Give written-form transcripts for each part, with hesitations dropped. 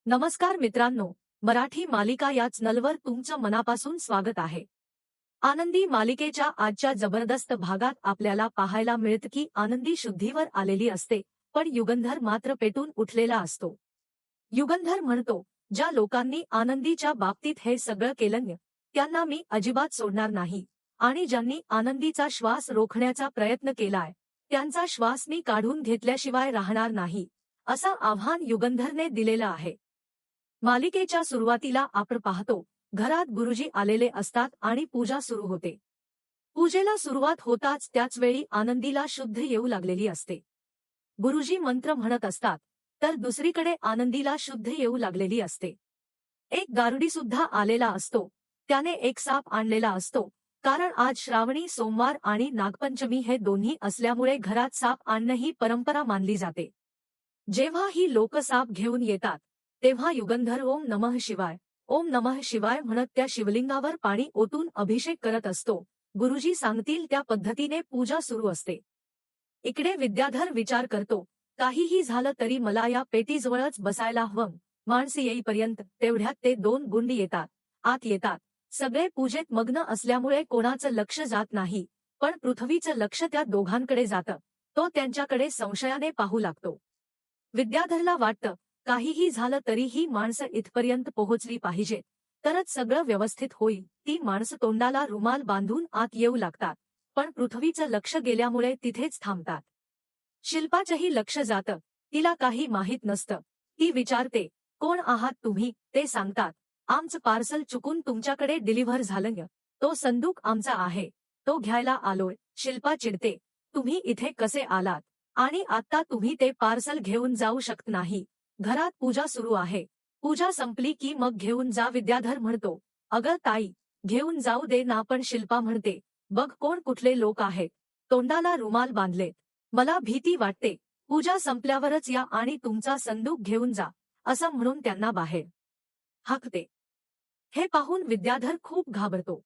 नमस्कार मित्रांनो, मराठी मालिका या चॅनलवर तुमचं मनापासून स्वागत आहे। आनंदी मालिकेच्या आजच्या जबरदस्त भागात आपल्याला पाहायला मिळतं की आनंदी शुद्धीवर आलेली असते, पण युगंधर मात्र पेटून उठलेला असतो। युगंधर म्हणतो, ज्या लोकांनी आनंदीच्या बाबतीत हे सगळं केलं त्यांना मी अजिबात सोडणार नाही, आणि ज्यांनी आनंदीचा श्वास रोखण्याचा प्रयत्न केलाय त्यांचा श्वास मी काढून घेतल्याशिवाय राहणार नाही, असं आव्हान युगंधरने दिलेलं आहे। मालिकेच्या सुरुवातीला आपण पाहतो, घरात गुरुजी आलेले असतात आणि पूजा सुरू होते। पूजेला सुरुवात होताच त्याच वेळी आनंदीला शुद्ध येऊ लागलेली असते। गुरुजी मंत्र म्हणत असतात, तर दुसरीकडे आनंदीला शुद्ध येऊ लागलेली असते। एक गारुडी सुद्धा आलेला असतो, त्याने एक साप आणलेला असतो, कारण आज श्रावणी सोमवार आणि नागपंचमी हे दोन्ही असल्यामुळे घरात साप आणणं ही परंपरा मानली जाते। जेव्हा ही लोक साप घेऊन येतात तेव्हा युगंधर ओम नमः शिवाय म्हणत त्या शिवलिंगावर पाणी ओतून अभिषेक करत असतो। गुरुजी सांगतील त्या पद्धतीने पूजा सुरू असते। इकडे विद्याधर विचार करतो, काहीही झालं तरी मला या पेटीजवळच बसायला हवं। माणसे येईपर्यंत तेवढ्यात ते दोन गुंडी आत येतात। सगळे पूजेत मग्न असल्यामुळे कोणाचं लक्ष जात नाही, पण पृथ्वीचं लक्ष त्या दोघांकडे जातं। तो त्यांच्याकडे संशयाने पाहू लागतो। विद्याधरला वाटतं, काहीही झालं तरी ही माणसं इथपर्यंत पोहोचली पाहिजेत, तरच सगळं व्यवस्थित होईल। ती माणसं तोंडाला रुमाल बांधून आत येऊ लागतात, पण पृथ्वीचं लक्ष गेल्यामुळे तिथेच थांबतात। शिल्पाचंही लक्ष जातं, तिला काही माहीत नसतं। ती विचारते, कोण आहात तुम्ही? ते सांगतात, आमचं पार्सल चुकून तुमच्याकडे डिलिव्हर झालं, तो संदूक आमचा आहे, तो घ्यायला आलोय। शिल्पा चिडते, तुम्ही इथे कसे आलात, आणि आता तुम्ही ते पार्सल घेऊन जाऊ शकत नाही, घरात पूजा सुरू आहे। पूजा संपली की मग घेऊन जा, विद्याधर म्हणतो। अगं ताई, घेऊन जाऊ दे ना, पण शिल्पा म्हणते, बघ कोण कुठले लोक आहेत, तोंडाला रुमाल बांधलेत, मला भीती वाटते। पूजा संपल्यावरच या आणि तुमचा संदूक घेऊन जा, असं म्हणून त्यांना बाहेर हाकते। हे पाहून विद्याधर खूप घाबरतो।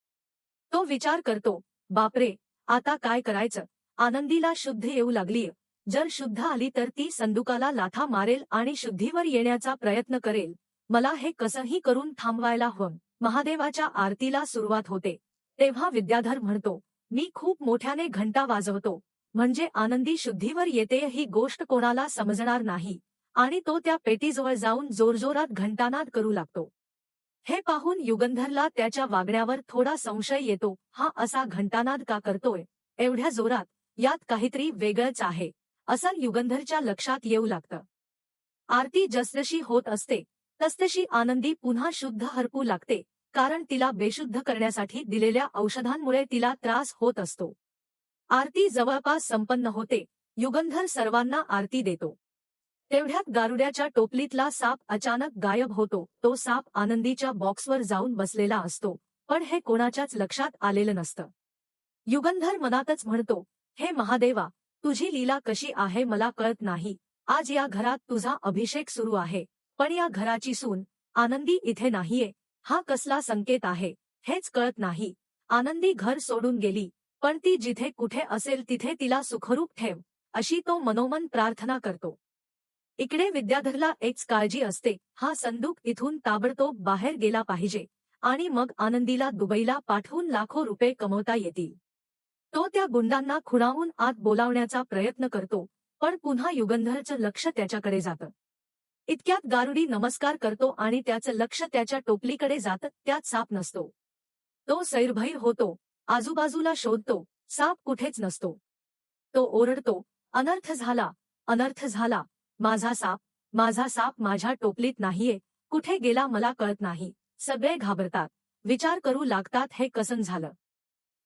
तो विचार करतो, बापरे, आता काय करायचं? आनंदीला शुद्ध येऊ लागलीय, जर शुद्ध आली तर ती संदुकाला लाथा मारेल आणि शुद्धीवर येण्याचा प्रयत्न करेल। मला हे कसंही करून थांबवायला हवं। महादेवाच्या आरतीला सुरुवात होते तेव्हा विद्याधर म्हणतो, मी खूप मोठ्याने घंटा वाजवतो, म्हणजे आनंदी शुद्धीवर येते ही गोष्ट कोणाला समजणार नाही, आणि तो त्या पेटीजवळ जाऊन जोरजोरात घंटानाद करू लागतो। हे पाहून युगंधरला त्याच्या वागण्यावर थोडा संशय येतो, हा असा घंटानाद का करतोय एवढ्या जोरात? यात काहीतरी वेगळंच आहे, असं युगंधरच्या लक्षात येऊ लागतं। आरती जसजशी होत असते तसतशी आनंदी पुन्हा शुद्ध हरपू लागते, कारण तिला बेशुद्ध करण्यासाठी दिलेल्या औषधांमुळे तिला त्रास होत असतो। आरती जवळपास संपन्न होते, युगंधर सर्वांना आरती देतो। तेवढ्यात गारुड्याच्या टोपलीतला साप अचानक गायब होतो। तो साप आनंदीच्या बॉक्सवर जाऊन बसलेला असतो, पण हे कोणाच्याच लक्षात आलेलं नसतं। युगंधर मनातच म्हणतो, हे महादेवा, तुझी लीला कशी आहे मला कळत नाही। आज या घरात तुझा अभिषेक सुरू आहे, पण या घराची सून आनंदी इथे नाहीये, हा कसला संकेत आहे हेच कळत नाही। आनंदी घर सोडून गेली, पण ती जिथे कुठे असेल तिथे तिला सुखरूप ठेव, अशी तो मनोमन प्रार्थना करतो। इकडे विद्याधरला एकच काळजी असते, हा संदूक इथून ताबडतोब बाहेर गेला पाहिजे, आणि मग आनंदीला दुबईला पाठवून लाखो रुपये कमवता येतील। तो त्या गुंडांना खुणावून आत बोलावण्याचा प्रयत्न करतो, पण पुन्हा युगंधरचं लक्ष त्याच्याकडे जातं। इतक्यात गारुडी नमस्कार करतो आणि त्याचं लक्ष त्याच्या टोपलीकडे जातं, त्यात साप नसतो। तो सैरभैर होतो, आजूबाजूला शोधतो, साप कुठेच नसतो। तो ओरडतो, अनर्थ झाला, माझा साप माझ्या टोपलीत नाहीये, कुठे गेला मला कळत नाही। सगळे घाबरतात, विचार करू लागतात हे कसं झालं,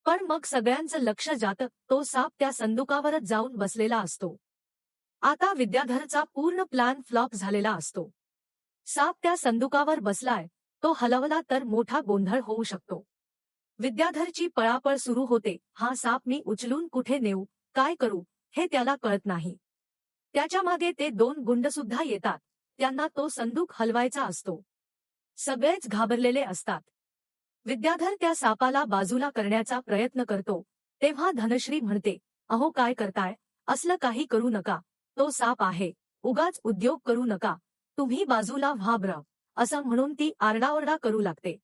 पण मग सगळ्यांचं लक्ष जातं, तो साप त्या संदुकावरच जाऊन बसलेला असतो। आता विद्याधरचा पूर्ण प्लॅन फ्लॉप झालेला असतो। साप त्या संदुकावर बसलाय, तो हलवला तर मोठा गोंधळ होऊ शकतो। विद्याधरची पळापळ सुरू होते, हा साप मी उचलून कुठे नेऊ, काय करू हे त्याला कळत नाही। त्याच्या मागे ते दोन गुंडसुद्धा येतात, त्यांना तो संदूक हलवायचा असतो। सगळेच घाबरलेले असतात। विद्याधर त्या सापाला बाजूला करण्याचा प्रयत्न करतो, तेव्हा धनश्री म्हणते, अहो काय करताय, असलं काही करू नका, तो साप आहे, उगाच उद्योग करू नका, तुम्ही बाजूला व्हा ब्र, असं म्हणून ती आरडाओरडा करू लागते.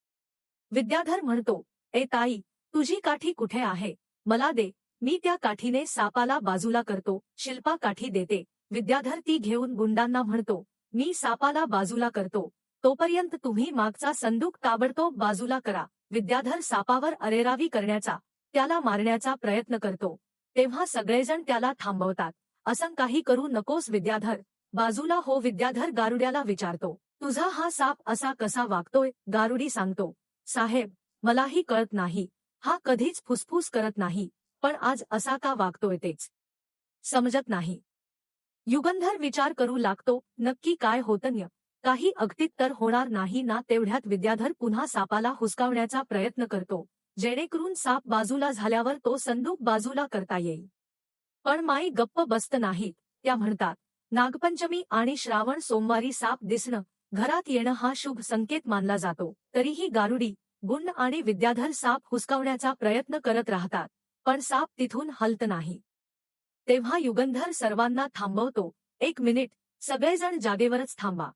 विद्याधर म्हणतो, ए ताई, तुझी काठी कुठे आहे? मला दे. मी त्या काठीने सापाला बाजूला करतो. शिल्पा काठी देते. विद्याधर ती घेऊन गुंडांना म्हणतो, मी सापाला बाजूला करतो, तोपर्यंत तुम्ही मागचा संदूक ताबडतोब बाजूला करा. विद्याधर सापावर अरेरावी करण्याचा, त्याला मारण्याचा प्रयत्न करतो. तेव्हा सगळेजण त्याला थांबवतात. असं काही करू नकोस विद्याधर, बाजूला हो. विद्याधर गारुड्याला विचारतो, तुझा हा साप असा कसा वागतोय? गारुडी सांगतो, साहेब, मलाही कळत नाही. हा कधीच फुसफुस करत नाही, पण आज असा का वागतोय तेच समजत नाही. युगंधर विचार करू लागतो, नक्की काय होतंय? काही अगतिक तर होणार नाही ना. तेवढ्यात विद्याधर पुन्हा सापाला हुसकावण्याचा प्रयत्न करतो, जेणेकरून साप बाजूला झाल्यावर तो संदूक बाजूला करता येईल. पण माई गप्प बसत नाहीत. त्या म्हणतात, नागपंचमी आणि श्रावण सोमवारी साप दिसणं, घरात येणं हा शुभ संकेत मानला जातो. तरीही गारुडी, गुंड आणि विद्याधर साप हुसकावण्याचा प्रयत्न करत राहतात, पण साप तिथून हलत नाही. तेव्हा युगंधर सर्वांना थांबवतो, एक मिनिट, सगळेजण जागेवरच थांबा.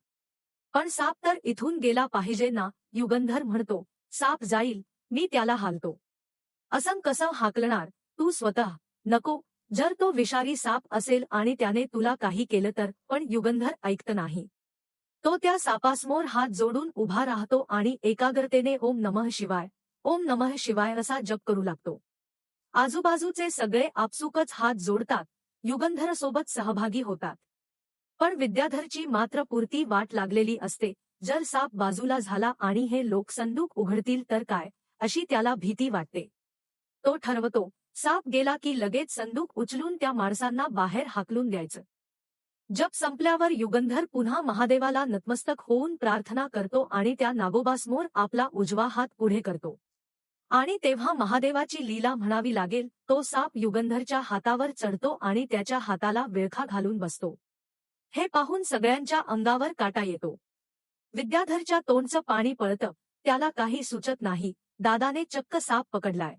पण साप तर इथून गेला पाहिजे ना. युगंधर म्हणतो, साप जाईल, मी त्याला हालतो. असं कसं हाकलणार तू स्वतः? नको, जर तो विषारी साप असेल आणि त्याने तुला काही केलं तर. पण युगंधर ऐकत नाही. तो त्या सापासमोर हात जोडून उभा राहतो आणि एकाग्रतेने ओम नमः शिवाय, ओम नमः शिवाय असा जप करू लागतो. आजूबाजूचे सगळे आपसुकच हात जोडतात, युगंधरसोबत सहभागी होतात. पण विद्याधरची मात्र पुरती वाट लागलेली असते. जर साप बाजूला झाला आणि हे लोक संदूक उघडतील तर काय, अशी त्याला भीती वाटते. तो ठरवतो, साप गेला की लगेच संदूक उचलून त्या माणसांना बाहेर हाकलून द्यायचं. जप संपल्यावर युगंधर पुन्हा महादेवाला नतमस्तक होऊन प्रार्थना करतो आणि त्या नागोबासमोर आपला उजवा हात पुढे करतो. आणि तेव्हा महादेवाची लीला म्हणावी लागेल. तो साप युगंधरच्या हातावर चढतो आणि त्याच्या हाताला विळखा घालून बसतो. हे पाहून सगळ्यांच्या अंगावर काटा येतो. विद्याधरच्या तोंडचं पाणी पळतं, त्याला काही सुचत नाही. दादाने चक्क साप पकडलाय.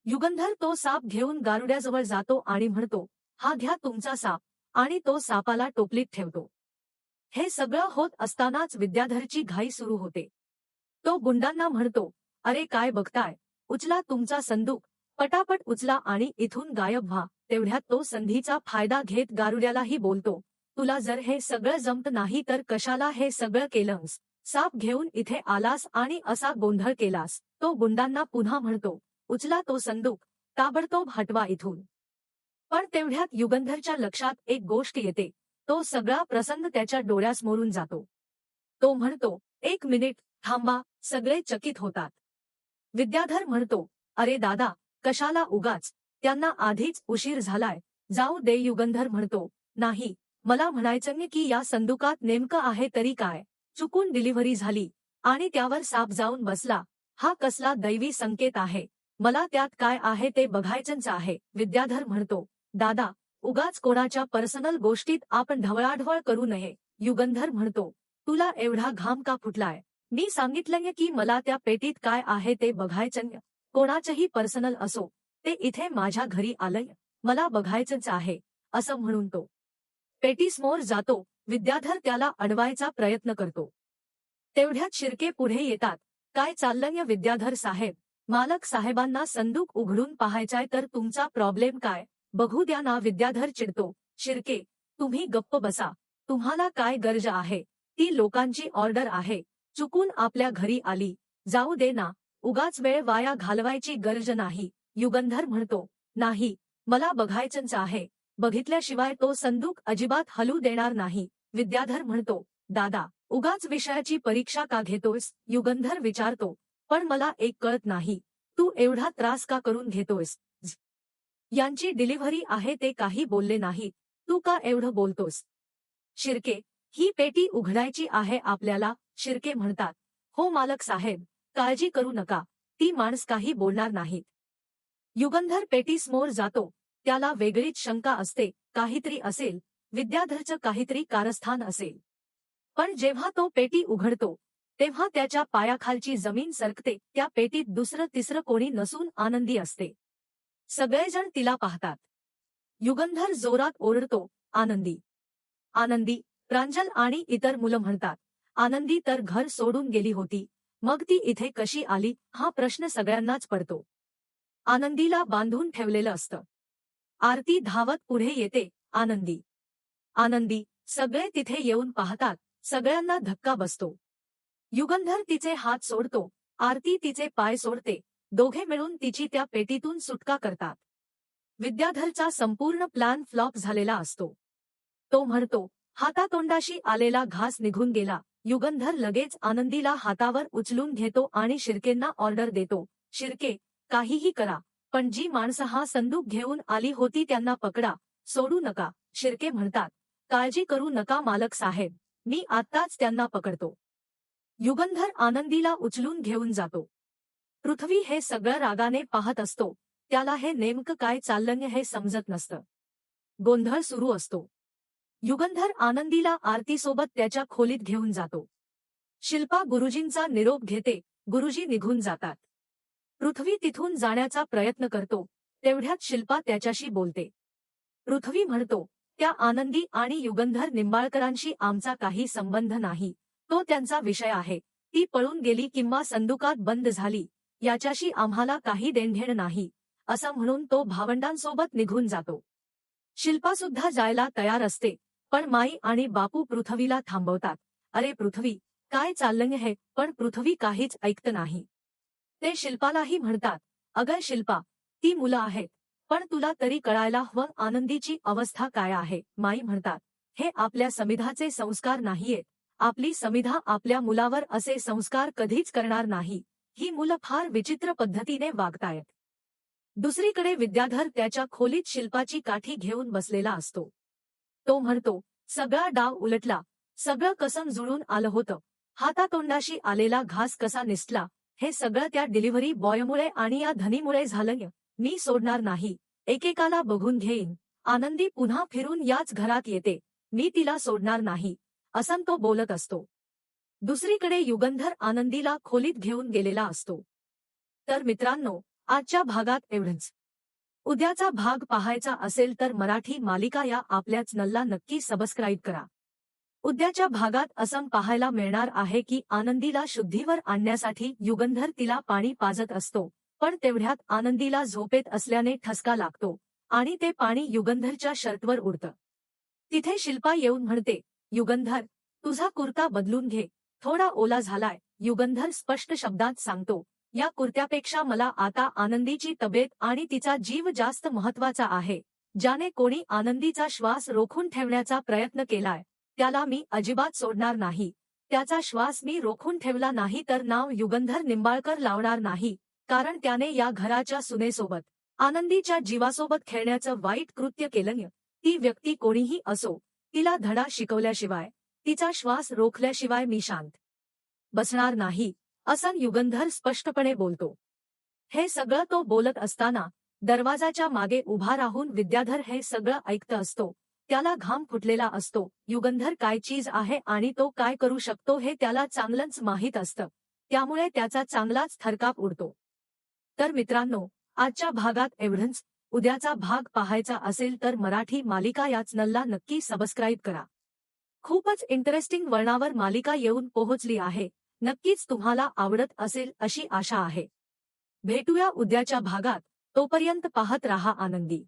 युगंधर तो साप घेऊन गारुड्याजवळ जातो आणि म्हणतो, हा घ्या तुमचा साप, आणि तो सापाला टोपलीत ठेवतो. हे सगळं होत असतानाच विद्याधरची घाई सुरू होते. तो गुंडांना म्हणतो, अरे काय बघताय, उचला तुमचा संदूक, पटापट उचला आणि इथून गायब व्हा. तेवढ्यात तो संधीचा फायदा घेत गारुड्यालाही बोलतो, तुला जर हे सगळं जमत नाही तर कशाला हे सगळं केलंस? साप घेऊन इथे आलास आणि असा गोंधळ केलास. तो गुंडांना पुन्हा म्हणतो, उचला तो संदूक, ताबडतोब हटवा इथून. पण तेवढ्यात युगंधरच्या लक्षात एक गोष्ट येते. तो सगळा प्रसंग त्याच्या डोळ्यासमोरून जातो. तो म्हणतो, एक मिनिट थांबा. सगळे चकित होतात. विद्याधर म्हणतो, अरे दादा, कशाला उगाच, त्यांना आधीच उशीर झालाय, जाऊ दे. युगंधर म्हणतो, नाही, मला म्हणायचं की या संदुकात नेमकं आहे तरी काय? चुकून डिलिव्हरी झाली आणि त्यावर साप जाऊन बसला, हा कसला दैवी संकेत आहे? मला त्यात काय आहे ते बघायचंच आहे. विद्याधर म्हणतो, दादा, उगाच कोणाच्या पर्सनल गोष्टीत आपण ढवळाढवळ करू नये. युगंधर म्हणतो, तुला एवढा घाम का फुटलाय? मी सांगितलंय की मला त्या पेटीत काय आहे ते बघायचं. कोणाचंही पर्सनल असो, ते इथे माझ्या घरी आलंय, मला बघायचंच आहे, असं म्हणून तो पेटीसमोर जातो. विद्याधर त्याला अडवायचा प्रयत्न करतो. तेवढ्यात शिर्के पुढे येतात. काय चाललंय विद्याधर साहेब? मालक साहेबांना संदूक उघडून पाहायचाय तर तुमचा प्रॉब्लेम काय? बघू द्या ना. विद्याधर चिडतो, शिर्के, तुम्ही गप्प बसा. तुम्हाला काय गरज आहे? ती लोकांची ऑर्डर आहे, चुकून आपल्या घरी आली, जाऊ दे ना. उगाच वेळ वाया घालवायची गरज नाही. युगंधर म्हणतो, नाही, मला बघायचंच आहे, बघितल्याशिवाय तो संदूक अजिबात हलू देणार नाही. विद्याधर म्हणतो, दादा, उगाच विषयाची परीक्षा का घेतोयस? युगंधर विचारतो, पण मला एक कळत नाही, तू एवढा त्रास का करून घेतोयस? यांची डिलिव्हरी आहे ते काही बोलले नाही, तू का एवढं बोलतोस? शिर्के, ही पेटी उघडायची आहे आपल्याला. शिर्के म्हणतात, हो मालक साहेब, काळजी करू नका, ती माणस काही बोलणार नाहीत. युगंधर पेटीसमोर जातो. त्याला वेगळीच शंका असते, काहीतरी असेल, विद्याधरचं काहीतरी कारस्थान असेल. पण जेव्हा तो पेटी उघडतो तेव्हा त्याच्या पायाखालची जमीन सरकते. त्या पेटीत दुसरं तिसरं कोणी नसून आनंदी असते. सगळेजण तिला पाहतात. युगंधर जोरात ओरडतो, आनंदी, आनंदी, प्रांजल आणि इतर मुलं म्हणतात, आनंदी तर घर सोडून गेली होती, मग ती इथे कशी आली हा प्रश्न सगळ्यांनाच पडतो. आनंदीला बांधून ठेवलेलं असतं. आरती धावत पुढे येते, आनंदी, आनंदी. सगळे तिथे येऊन पाहतात. सगळ्यांना धक्का बसतो. युगंधर तिचे हात सोडतो, आरती तिचे पाय सोडते. दोघे मिळून तिची त्या पेटीतून सुटका करतात. विद्याधरचा संपूर्ण प्लॅन फ्लॉप झालेला असतो. तो म्हणतो, हातातोंडाशी आलेला घास निघून गेला. युगंधर लगेच आनंदीला हातावर उचलून घेतो आणि शिर्केंना ऑर्डर देतो, शिर्के, काहीही करा, पण जी माणसं हा संदूक घेऊन आली होती त्यांना पकडा, सोडू नका. शिर्के म्हणतात, काळजी करू नका मालक साहेब, मी आत्ताच त्यांना पकडतो. युगंधर आनंदीला उचलून घेऊन जातो. पृथ्वी हे सगळं रागाने पाहत असतो. त्याला हे नेमकं काय चाललंय हे समजत नसतं. गोंधळ सुरू असतो. युगंधर आनंदीला आरतीसोबत त्याच्या खोलीत घेऊन जातो. शिल्पा गुरुजींचा निरोप घेते. गुरुजी निघून जातात. पृथ्वी तिथून जाण्याचा प्रयत्न करतो. तेवढ्यात शिल्पा त्याच्याशी बोलते. पृथ्वी म्हणतो, त्या आनंदी आणि युगंधर निंबाळकरांशी आमचा काही संबंध नाही. तो त्यांचा विषय आहे. ती पळून गेली किंवा संदुकात बंद झाली, याच्याशी आम्हाला काही देणघेण नाही, असं म्हणून तो भावंडांसोबत निघून जातो. शिल्पासुद्धा जायला तयार असते, पण माई आणि बापू पृथ्वीला थांबवतात. अरे पृथ्वी, काय चाललंय हे? पण पृथ्वी काहीच ऐकत नाही. ते शिल्पालाही म्हणतात, अगं शिल्पा, ती मुलं आहेत, पण तुला तरी कळायला हवं आनंदीची अवस्था काय आहे. माई म्हणतात, हे आपल्या समिधाचे संस्कार नाहीयेत. आपली समिधा आपल्या मुलावर असे संस्कार कधीच करणार नाही. ही मुलं फार विचित्र पद्धतीने वागतायत. दुसरीकडे विद्याधर त्याच्या खोलीत शिल्पाची काठी घेऊन बसलेला असतो. तो म्हणतो, सगळा डाव उलटला. सगळं कसं जुळून आलं होतं. हातातोंडाशी आलेला घास कसा निसटला, हे सगळं त्या डिलिव्हरी बॉयमुळे आणि या धनीमुळे झालंय. मी सोडणार नाही. एकेकाला बघून घेईन. आनंदी पुन्हा फिरून याच घरात येते. मी तिला सोडणार नाही, असं तो बोलत असतो. दुसरीकडे युगंधर आनंदीला खोलीत घेऊन गेलेला असतो. तर मित्रांनो, आजच्या भागात एवढंच. उद्याचा भाग पाहायचा असेल तर मराठी मालिका या आपल्या चॅनलला नक्की सबस्क्राईब करा. उद्याच्या भागात असं पाहायला मिळणार आहे की आनंदीला शुद्धीवर आणण्यासाठी युगंधर तिला पाणी पाजत असतो, पण तेवढ्यात आनंदीला झोपेत असल्याने ठसका लागतो आणि ते पाणी युगंधरच्या शर्टवर उडतं. तिथे शिल्पा येऊन म्हणते, युगंधर, तुझा कुर्ता बदलून घे, थोडा ओला झालाय. युगंधर स्पष्ट शब्दात सांगतो, या कुर्त्यापेक्षा मला आता आनंदीची तब्येत आणि तिचा जीव जास्त महत्वाचा आहे. ज्याने कोणी आनंदीचा श्वास रोखून ठेवण्याचा प्रयत्न केलाय, त्याला मी अजिबात सोडणार नाही. त्याचा श्वास मी रोखून ठेवला नाही तर नाव युगंधर निंबाळकर लावणार नाही, कारण त्याने या घराच्या सुनेसोबत, आनंदीच्या जीवासोबत खेळण्याचं वाईट कृत्य केलंय. ती व्यक्ती कोणीही असो, तिला धडा शिकवल्याशिवाय, तिचा श्वास रोखल्याशिवाय मी शांत बसणार नाही, असं युगंधर स्पष्टपणे बोलतो. हे सगळं तो बोलत असताना दरवाजाच्या मागे उभा राहून विद्याधर हे सगळं ऐकत असतो. त्याला घाम फुटलेला असतो. युगंधर काय चीज आहे आणि तो काय करू शकतो हे त्याला चांगलंच माहीत असतं. त्यामुळे त्याचा चांगलाच थरकाप उडतो. तर मित्रांनो, आजच्या भागात एवढंच. उद्याचा भाग पाहायचा असेल तर मराठी मालिका या चॅनलला नक्की सबस्क्राईब करा. खूपच इंटरेस्टिंग वळणावर मालिका येऊन पोहोचली आहे. नक्कीच तुम्हाला आवडत असेल अशी आशा आहे. भेटूया उद्याच्या भागात. तोपर्यंत पाहत रहा आनंदी.